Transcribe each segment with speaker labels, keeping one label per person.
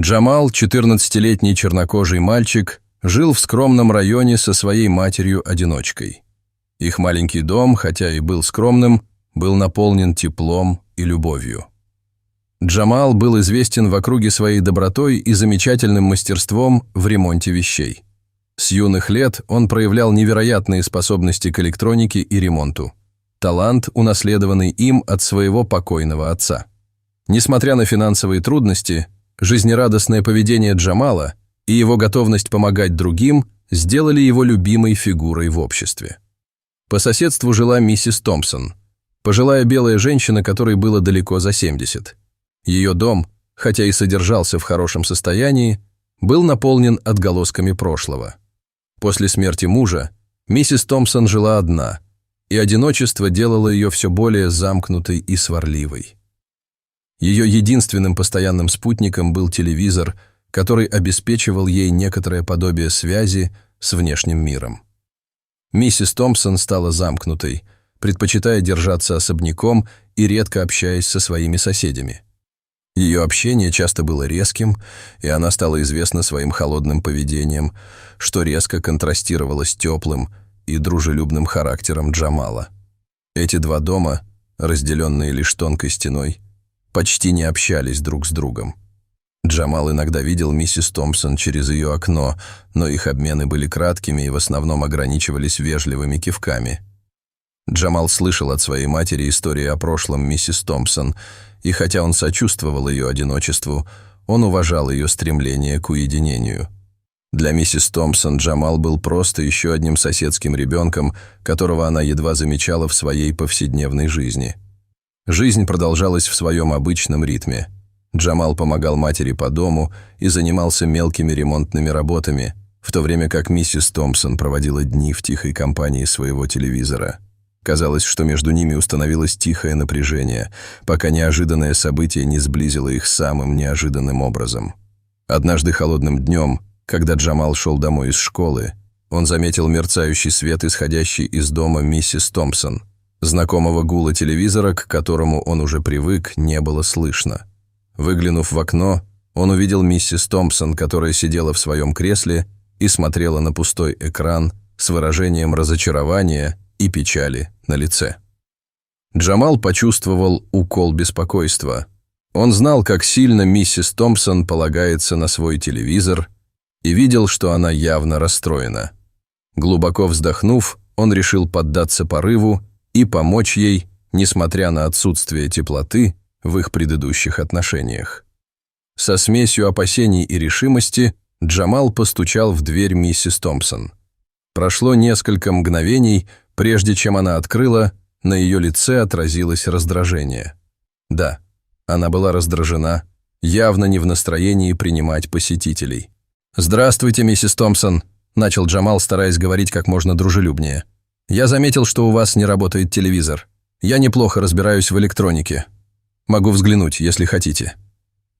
Speaker 1: Джамал, 14-летний чернокожий мальчик, жил в скромном районе со своей матерью-одиночкой. Их маленький дом, хотя и был скромным, был наполнен теплом и любовью. Джамал был известен в округе своей добротой и замечательным мастерством в ремонте вещей. С юных лет он проявлял невероятные способности к электронике и ремонту. Талант, унаследованный им от своего покойного отца. Несмотря на финансовые трудности, жизнерадостное поведение Джамала и его готовность помогать другим сделали его любимой фигурой в обществе. По соседству жила миссис Томпсон, пожилая белая женщина, которой было далеко за 70. Ее дом, хотя и содержался в хорошем состоянии, был наполнен отголосками прошлого. После смерти мужа миссис Томпсон жила одна, и одиночество делало ее все более замкнутой и сварливой. Ее единственным постоянным спутником был телевизор, который обеспечивал ей некоторое подобие связи с внешним миром. Миссис Томпсон стала замкнутой, предпочитая держаться особняком и редко общаясь со своими соседями. Ее общение часто было резким, и она стала известна своим холодным поведением, что резко контрастировало с теплым и дружелюбным характером Джамала. Эти два дома, разделенные лишь тонкой стеной, почти не общались друг с другом. Джамал иногда видел миссис Томпсон через ее окно, но их обмены были краткими и в основном ограничивались вежливыми кивками. Джамал слышал от своей матери истории о прошлом миссис Томпсон, и хотя он сочувствовал ее одиночеству, он уважал ее стремление к уединению. Для миссис Томпсон Джамал был просто еще одним соседским ребенком, которого она едва замечала в своей повседневной жизни. Жизнь продолжалась в своем обычном ритме. Джамал помогал матери по дому и занимался мелкими ремонтными работами, в то время как миссис Томпсон проводила дни в тихой компании своего телевизора. Казалось, что между ними установилось тихое напряжение, пока неожиданное событие не сблизило их самым неожиданным образом. Однажды холодным днем, когда Джамал шел домой из школы, он заметил мерцающий свет, исходящий из дома миссис Томпсон. Знакомого гула телевизора, к которому он уже привык, не было слышно. Выглянув в окно, он увидел миссис Томпсон, которая сидела в своем кресле и смотрела на пустой экран с выражением разочарования и печали на лице. Джамал почувствовал укол беспокойства. Он знал, как сильно миссис Томпсон полагается на свой телевизор, и видел, что она явно расстроена. Глубоко вздохнув, он решил поддаться порыву и помочь ей, несмотря на отсутствие теплоты в их предыдущих отношениях. Со смесью опасений и решимости Джамал постучал в дверь миссис Томпсон. Прошло несколько мгновений, прежде чем она открыла, на ее лице отразилось раздражение. Да, она была раздражена, явно не в настроении принимать посетителей. «Здравствуйте, миссис Томпсон», — начал Джамал, стараясь говорить как можно дружелюбнее. «Я заметил, что у вас не работает телевизор. Я неплохо разбираюсь в электронике. Могу взглянуть, если хотите».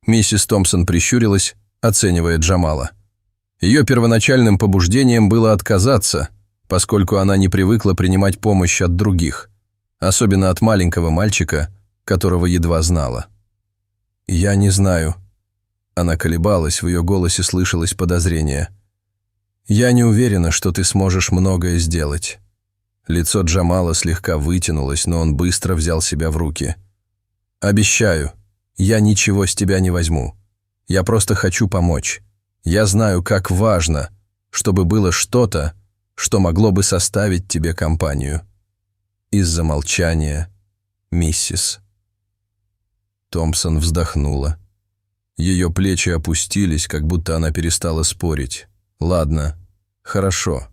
Speaker 1: Миссис Томпсон прищурилась, оценивая Джамала. Ее первоначальным побуждением было отказаться, поскольку она не привыкла принимать помощь от других, особенно от маленького мальчика, которого едва знала. «Я не знаю». Она колебалась, в ее голосе слышалось подозрение. «Я не уверена, что ты сможешь многое сделать». Лицо Джамала слегка вытянулось, но он быстро взял себя в руки. «Обещаю, я ничего с тебя не возьму. Я просто хочу помочь. Я знаю, как важно, чтобы было что-то, что могло бы составить тебе компанию». Из-за молчания миссис Томпсон вздохнула. Ее плечи опустились, как будто она перестала спорить. «Ладно, хорошо,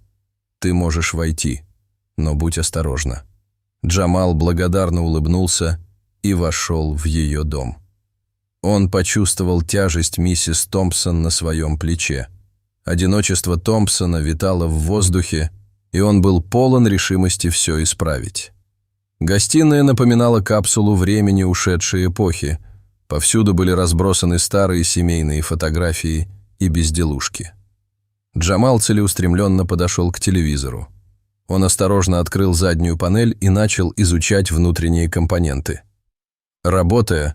Speaker 1: ты можешь войти, но будь осторожна». Джамал благодарно улыбнулся и вошел в ее дом. Он почувствовал тяжесть миссис Томпсон на своем плече. Одиночество Томпсона витало в воздухе, и он был полон решимости все исправить. Гостиная напоминала капсулу времени ушедшей эпохи. Повсюду были разбросаны старые семейные фотографии и безделушки. Джамал целеустремленно подошел к телевизору. Он осторожно открыл заднюю панель и начал изучать внутренние компоненты. Работая,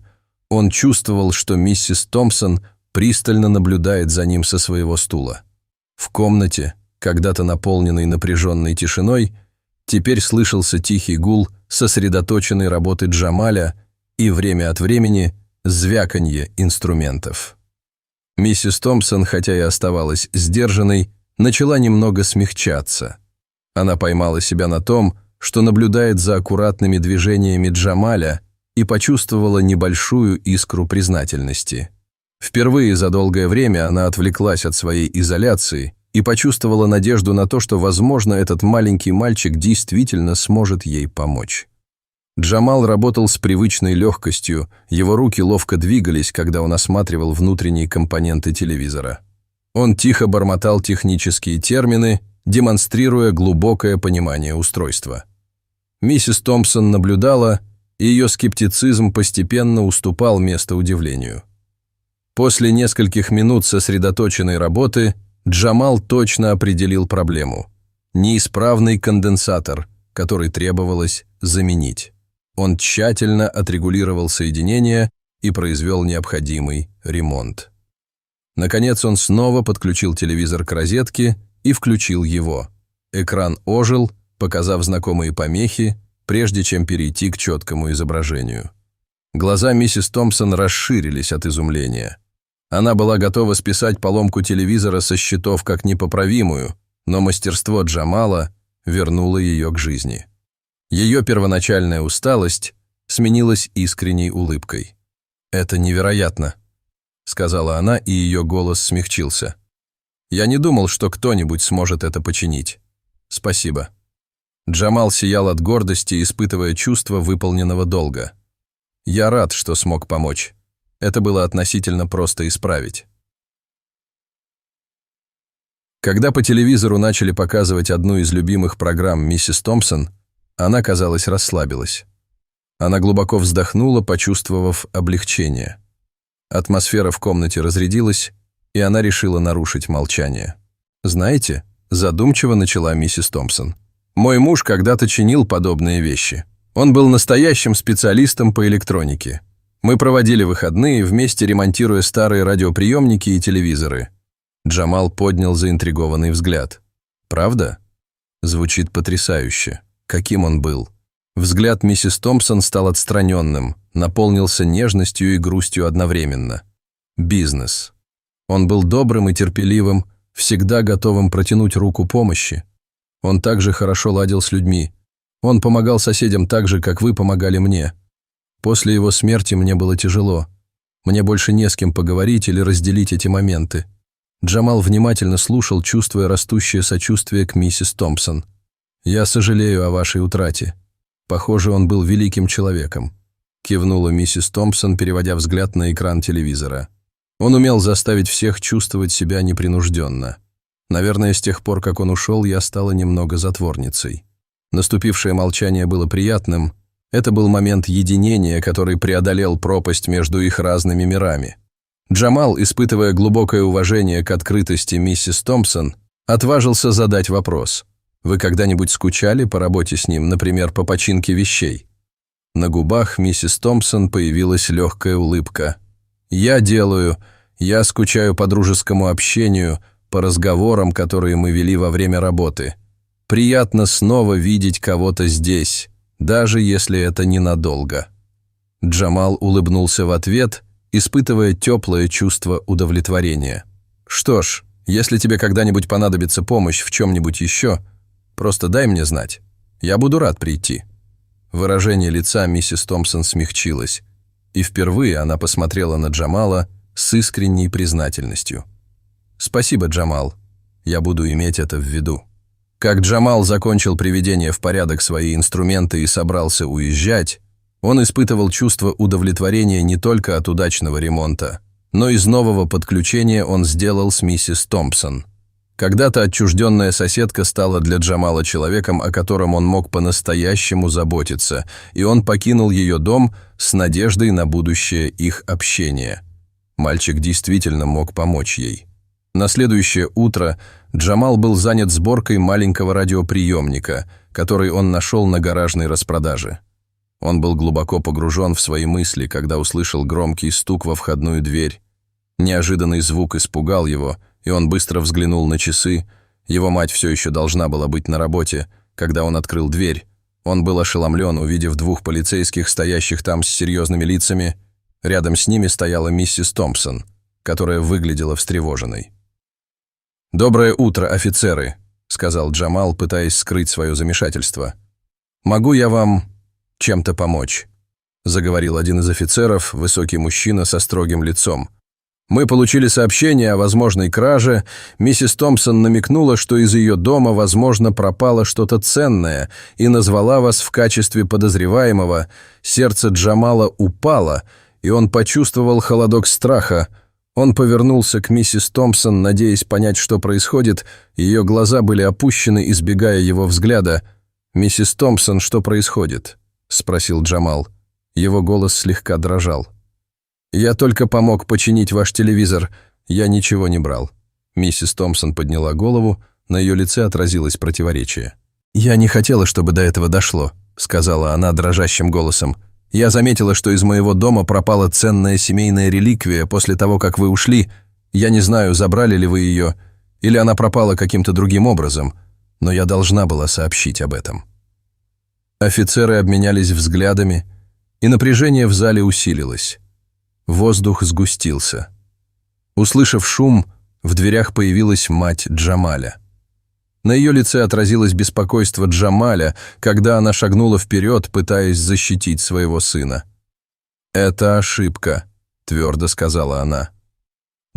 Speaker 1: он чувствовал, что миссис Томпсон пристально наблюдает за ним со своего стула. В комнате, когда-то наполненной напряженной тишиной, теперь слышался тихий гул сосредоточенной работы Джамаля и время от времени звяканье инструментов. Миссис Томпсон, хотя и оставалась сдержанной, начала немного смягчаться. Она поймала себя на том, что наблюдает за аккуратными движениями Джамаля и почувствовала небольшую искру признательности. Впервые за долгое время она отвлеклась от своей изоляции и почувствовала надежду на то, что, возможно, этот маленький мальчик действительно сможет ей помочь. Джамал работал с привычной легкостью, его руки ловко двигались, когда он осматривал внутренние компоненты телевизора. Он тихо бормотал технические термины, демонстрируя глубокое понимание устройства. Миссис Томпсон наблюдала, и ее скептицизм постепенно уступал место удивлению. После нескольких минут сосредоточенной работы Джамал точно определил проблему – неисправный конденсатор, который требовалось заменить. Он тщательно отрегулировал соединение и произвел необходимый ремонт. Наконец он снова подключил телевизор к розетке и включил его. Экран ожил, показав знакомые помехи, прежде чем перейти к четкому изображению. Глаза миссис Томпсон расширились от изумления. Она была готова списать поломку телевизора со счетов как непоправимую, но мастерство Джамала вернуло ее к жизни. Ее первоначальная усталость сменилась искренней улыбкой. «Это невероятно», — сказала она, и ее голос смягчился. «Я не думал, что кто-нибудь сможет это починить. Спасибо». Джамал сиял от гордости, испытывая чувство выполненного долга. «Я рад, что смог помочь. Это было относительно просто исправить». Когда по телевизору начали показывать одну из любимых программ миссис Томпсон, она, казалось, расслабилась. Она глубоко вздохнула, почувствовав облегчение. Атмосфера в комнате разрядилась, и она решила нарушить молчание. «Знаете», — задумчиво начала миссис Томпсон, «мой муж когда-то чинил подобные вещи. Он был настоящим специалистом по электронике. Мы проводили выходные, вместе ремонтируя старые радиоприемники и телевизоры». Джамал поднял заинтригованный взгляд. «Правда?» Звучит потрясающе. Каким он был? Взгляд миссис Томпсон стал отстраненным, наполнился нежностью и грустью одновременно. Бизнес. Он был добрым и терпеливым, всегда готовым протянуть руку помощи. Он также хорошо ладил с людьми. Он помогал соседям так же, как вы помогали мне. После его смерти мне было тяжело. Мне больше не с кем поговорить или разделить эти моменты. Джамал внимательно слушал, чувствуя растущее сочувствие к миссис Томпсон. «Я сожалею о вашей утрате. Похоже, он был великим человеком», — кивнула миссис Томпсон, переводя взгляд на экран телевизора. «Он умел заставить всех чувствовать себя непринужденно. Наверное, с тех пор, как он ушел, я стала немного затворницей». Наступившее молчание было приятным. Это был момент единения, который преодолел пропасть между их разными мирами. Джамал, испытывая глубокое уважение к открытости миссис Томпсон, отважился задать вопрос. «Вы когда-нибудь скучали по работе с ним, например, по починке вещей?» На губах миссис Томпсон появилась легкая улыбка. «Я скучаю по дружескому общению, по разговорам, которые мы вели во время работы. Приятно снова видеть кого-то здесь, даже если это ненадолго». Джамал улыбнулся в ответ, испытывая теплое чувство удовлетворения. «Что ж, если тебе когда-нибудь понадобится помощь в чем-нибудь еще, просто дай мне знать. Я буду рад прийти». Выражение лица миссис Томпсон смягчилось, и впервые она посмотрела на Джамала с искренней признательностью. «Спасибо, Джамал. Я буду иметь это в виду». Как Джамал закончил приведение в порядок свои инструменты и собрался уезжать, он испытывал чувство удовлетворения не только от удачного ремонта, но из нового подключения он сделал с миссис Томпсон. Когда-то отчужденная соседка стала для Джамала человеком, о котором он мог по-настоящему заботиться, и он покинул ее дом с надеждой на будущее их общения. Мальчик действительно мог помочь ей. На следующее утро Джамал был занят сборкой маленького радиоприемника, который он нашел на гаражной распродаже. Он был глубоко погружен в свои мысли, когда услышал громкий стук во входную дверь. Неожиданный звук испугал его, и он быстро взглянул на часы. Его мать все еще должна была быть на работе, когда он открыл дверь. Он был ошеломлен, увидев двух полицейских, стоящих там с серьезными лицами. Рядом с ними стояла миссис Томпсон, которая выглядела встревоженной. «Доброе утро, офицеры», — сказал Джамал, пытаясь скрыть свое замешательство. «Могу я вам чем-то помочь?» — заговорил один из офицеров, высокий мужчина со строгим лицом. «Мы получили сообщение о возможной краже. Миссис Томпсон намекнула, что из ее дома, возможно, пропало что-то ценное, и назвала вас в качестве подозреваемого. Сердце Джамала упало, и он почувствовал холодок страха. Он повернулся к миссис Томпсон, надеясь понять, что происходит. Ее глаза были опущены, избегая его взгляда. «Миссис Томпсон, что происходит?» — спросил Джамал. Его голос слегка дрожал. «Я только помог починить ваш телевизор. Я ничего не брал». Миссис Томпсон подняла голову, на ее лице отразилось противоречие. «Я не хотела, чтобы до этого дошло», — сказала она дрожащим голосом. «Я заметила, что из моего дома пропала ценная семейная реликвия после того, как вы ушли. Я не знаю, забрали ли вы ее, или она пропала каким-то другим образом, но я должна была сообщить об этом». Офицеры обменялись взглядами, и напряжение в зале усилилось. Воздух сгустился. Услышав шум, в дверях появилась мать Джамаля. На ее лице отразилось беспокойство Джамаля, когда она шагнула вперед, пытаясь защитить своего сына. «Это ошибка», — твердо сказала она.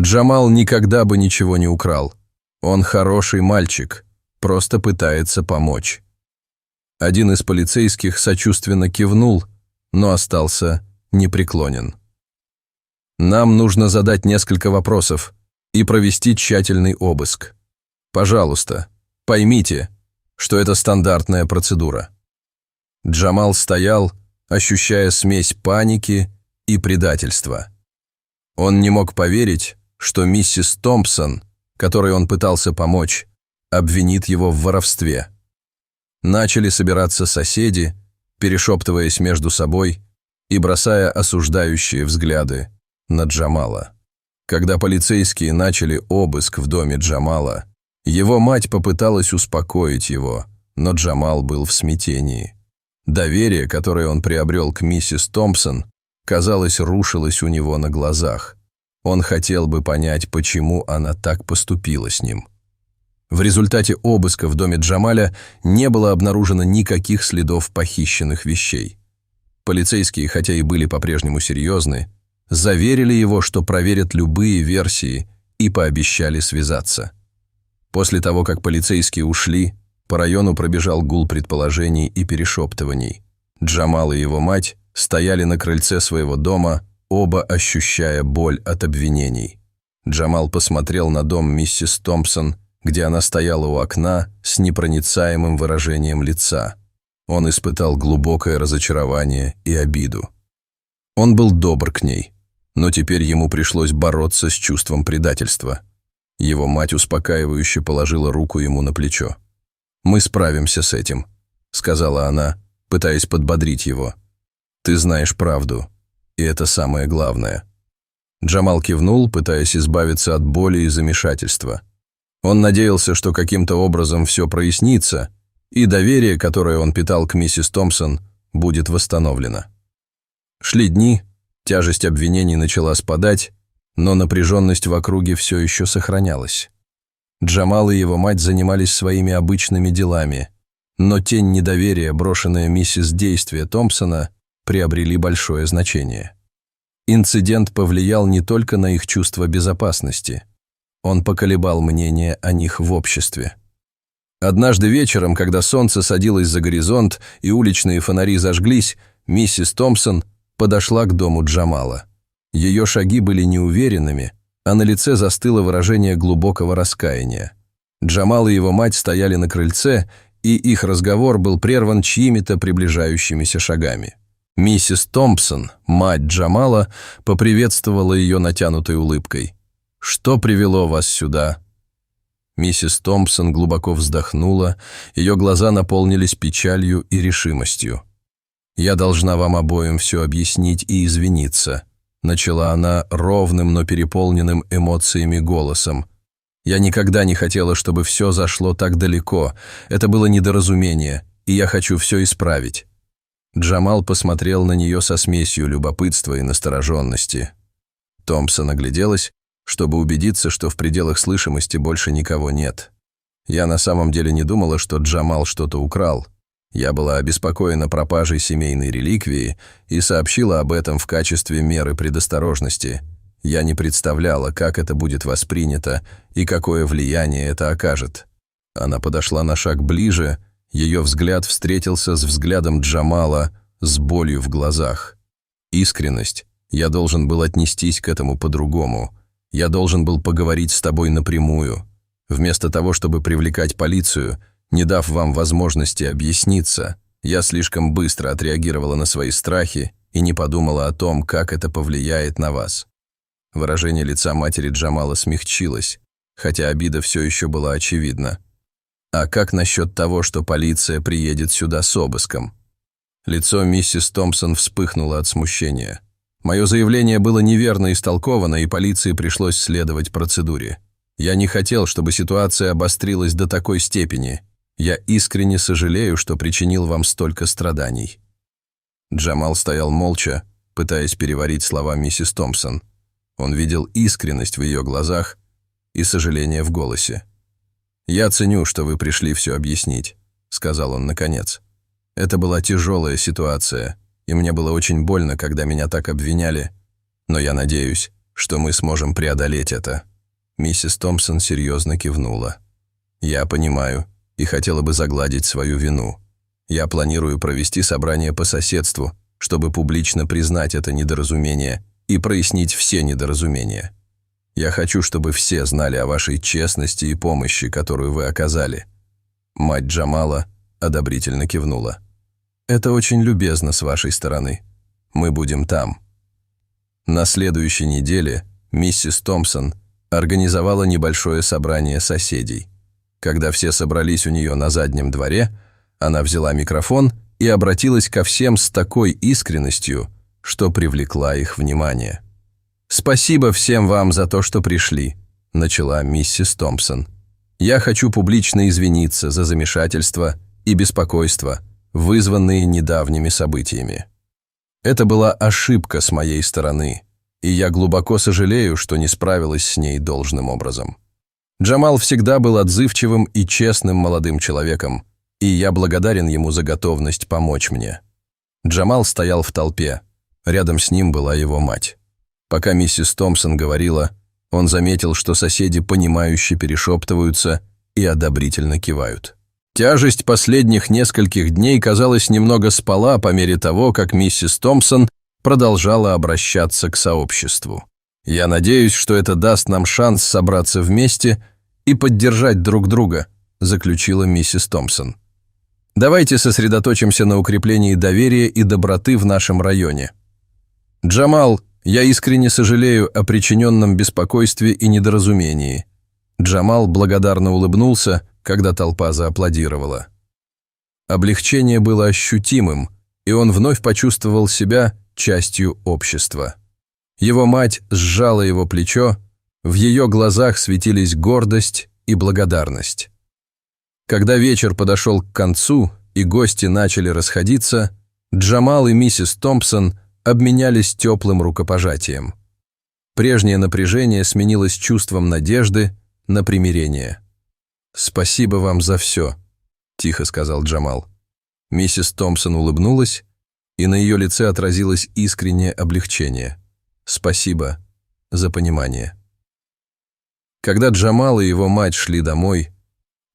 Speaker 1: «Джамал никогда бы ничего не украл. Он хороший мальчик, просто пытается помочь». Один из полицейских сочувственно кивнул, но остался непреклонен. «Нам нужно задать несколько вопросов и провести тщательный обыск. Пожалуйста, поймите, что это стандартная процедура». Джамал стоял, ощущая смесь паники и предательства. Он не мог поверить, что миссис Томпсон, которой он пытался помочь, обвинит его в воровстве. Начали собираться соседи, перешептываясь между собой и бросая осуждающие взгляды на Джамала. Когда полицейские начали обыск в доме Джамала, его мать попыталась успокоить его, но Джамал был в смятении. Доверие, которое он приобрел к миссис Томпсон, казалось, рушилось у него на глазах. Он хотел бы понять, почему она так поступила с ним. В результате обыска в доме Джамаля не было обнаружено никаких следов похищенных вещей. Полицейские, хотя и были по-прежнему серьезны, заверили его, что проверят любые версии, и пообещали связаться. После того, как полицейские ушли, по району пробежал гул предположений и перешептываний. Джамал и его мать стояли на крыльце своего дома, оба ощущая боль от обвинений. Джамал посмотрел на дом миссис Томпсон, где она стояла у окна с непроницаемым выражением лица. Он испытал глубокое разочарование и обиду. Он был добр к ней, но теперь ему пришлось бороться с чувством предательства. Его мать успокаивающе положила руку ему на плечо. «Мы справимся с этим», — сказала она, пытаясь подбодрить его. «Ты знаешь правду, и это самое главное». Джамал кивнул, пытаясь избавиться от боли и замешательства. Он надеялся, что каким-то образом все прояснится, и доверие, которое он питал к миссис Томпсон, будет восстановлено. Шли дни, тяжесть обвинений начала спадать, но напряженность в округе все еще сохранялась. Джамал и его мать занимались своими обычными делами, но тень недоверия, брошенная миссис действия Томпсона, приобрели большое значение. Инцидент повлиял не только на их чувство безопасности, он поколебал мнение о них в обществе. Однажды вечером, когда солнце садилось за горизонт и уличные фонари зажглись, миссис Томпсон подошла к дому Джамала. Ее шаги были неуверенными, а на лице застыло выражение глубокого раскаяния. Джамал и его мать стояли на крыльце, и их разговор был прерван чьими-то приближающимися шагами. Миссис Томпсон, мать Джамала, поприветствовала ее натянутой улыбкой. «Что привело вас сюда?» Миссис Томпсон глубоко вздохнула, ее глаза наполнились печалью и решимостью. «Я должна вам обоим все объяснить и извиниться», начала она ровным, но переполненным эмоциями голосом. «Я никогда не хотела, чтобы все зашло так далеко. Это было недоразумение, и я хочу все исправить». Джамал посмотрел на нее со смесью любопытства и настороженности. Томпсон огляделась, чтобы убедиться, что в пределах слышимости больше никого нет. Я на самом деле не думала, что Джамал что-то украл. Я была обеспокоена пропажей семейной реликвии и сообщила об этом в качестве меры предосторожности. Я не представляла, как это будет воспринято и какое влияние это окажет. Она подошла на шаг ближе, ее взгляд встретился с взглядом Джамала с болью в глазах. Искренность. Я должен был отнестись к этому по-другому. Я должен был поговорить с тобой напрямую. Вместо того, чтобы привлекать полицию, не дав вам возможности объясниться, я слишком быстро отреагировала на свои страхи и не подумала о том, как это повлияет на вас. Выражение лица матери Джамала смягчилось, хотя обида все еще была очевидна. А как насчет того, что полиция приедет сюда с обыском? Лицо миссис Томпсон вспыхнуло от смущения. Мое заявление было неверно истолковано, и полиции пришлось следовать процедуре. Я не хотел, чтобы ситуация обострилась до такой степени. Я искренне сожалею, что причинил вам столько страданий». Джамал стоял молча, пытаясь переварить слова миссис Томпсон. Он видел искренность в ее глазах и сожаление в голосе. «Я ценю, что вы пришли все объяснить», — сказал он наконец. «Это была тяжелая ситуация, и мне было очень больно, когда меня так обвиняли, но я надеюсь, что мы сможем преодолеть это». Миссис Томпсон серьезно кивнула. «Я понимаю и хотела бы загладить свою вину. Я планирую провести собрание по соседству, чтобы публично признать это недоразумение и прояснить все недоразумения. Я хочу, чтобы все знали о вашей честности и помощи, которую вы оказали». Мать Джамала одобрительно кивнула. «Это очень любезно с вашей стороны. Мы будем там». На следующей неделе миссис Томпсон организовала небольшое собрание соседей. Когда все собрались у нее на заднем дворе, она взяла микрофон и обратилась ко всем с такой искренностью, что привлекла их внимание. «Спасибо всем вам за то, что пришли», — начала миссис Томпсон. «Я хочу публично извиниться за замешательство и беспокойство, вызванные недавними событиями. Это была ошибка с моей стороны, и я глубоко сожалею, что не справилась с ней должным образом. Джамал всегда был отзывчивым и честным молодым человеком, и я благодарен ему за готовность помочь мне». Джамал стоял в толпе. Рядом с ним была его мать. Пока миссис Томпсон говорила, он заметил, что соседи понимающе перешептываются и одобрительно кивают. Тяжесть последних нескольких дней, казалось, немного спала по мере того, как миссис Томпсон продолжала обращаться к сообществу. «Я надеюсь, что это даст нам шанс собраться вместе и поддержать друг друга», заключила миссис Томпсон. «Давайте сосредоточимся на укреплении доверия и доброты в нашем районе. Джамал, я искренне сожалею о причиненном беспокойстве и недоразумении». Джамал благодарно улыбнулся, когда толпа зааплодировала. Облегчение было ощутимым, и он вновь почувствовал себя частью общества. Его мать сжала его плечо, в ее глазах светились гордость и благодарность. Когда вечер подошел к концу и гости начали расходиться, Джамал и миссис Томпсон обменялись теплым рукопожатием. Прежнее напряжение сменилось чувством надежды на примирение. «Спасибо вам за все», — тихо сказал Джамал. Миссис Томпсон улыбнулась, и на ее лице отразилось искреннее облегчение. «Спасибо за понимание». Когда Джамал и его мать шли домой,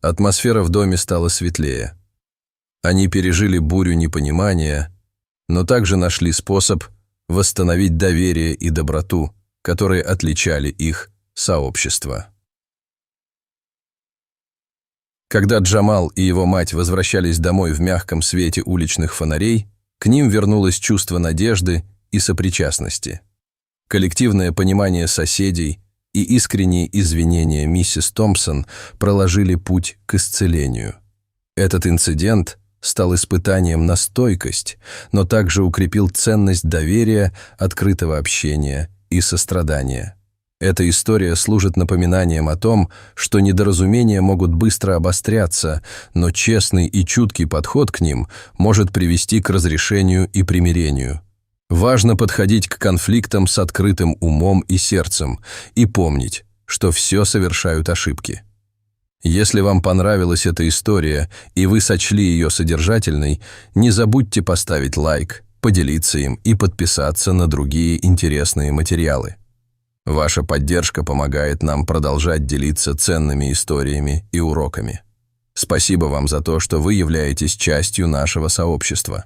Speaker 1: атмосфера в доме стала светлее. Они пережили бурю непонимания, но также нашли способ восстановить доверие и доброту, которые отличали их сообщество. Когда Джамал и его мать возвращались домой в мягком свете уличных фонарей, к ним вернулось чувство надежды и сопричастности. Коллективное понимание соседей и искренние извинения миссис Томпсон проложили путь к исцелению. Этот инцидент стал испытанием на стойкость, но также укрепил ценность доверия, открытого общения и сострадания. Эта история служит напоминанием о том, что недоразумения могут быстро обостряться, но честный и чуткий подход к ним может привести к разрешению и примирению. Важно подходить к конфликтам с открытым умом и сердцем и помнить, что все совершают ошибки. Если вам понравилась эта история и вы сочли ее содержательной, не забудьте поставить лайк, поделиться им и подписаться на другие интересные материалы. Ваша поддержка помогает нам продолжать делиться ценными историями и уроками. Спасибо вам за то, что вы являетесь частью нашего сообщества.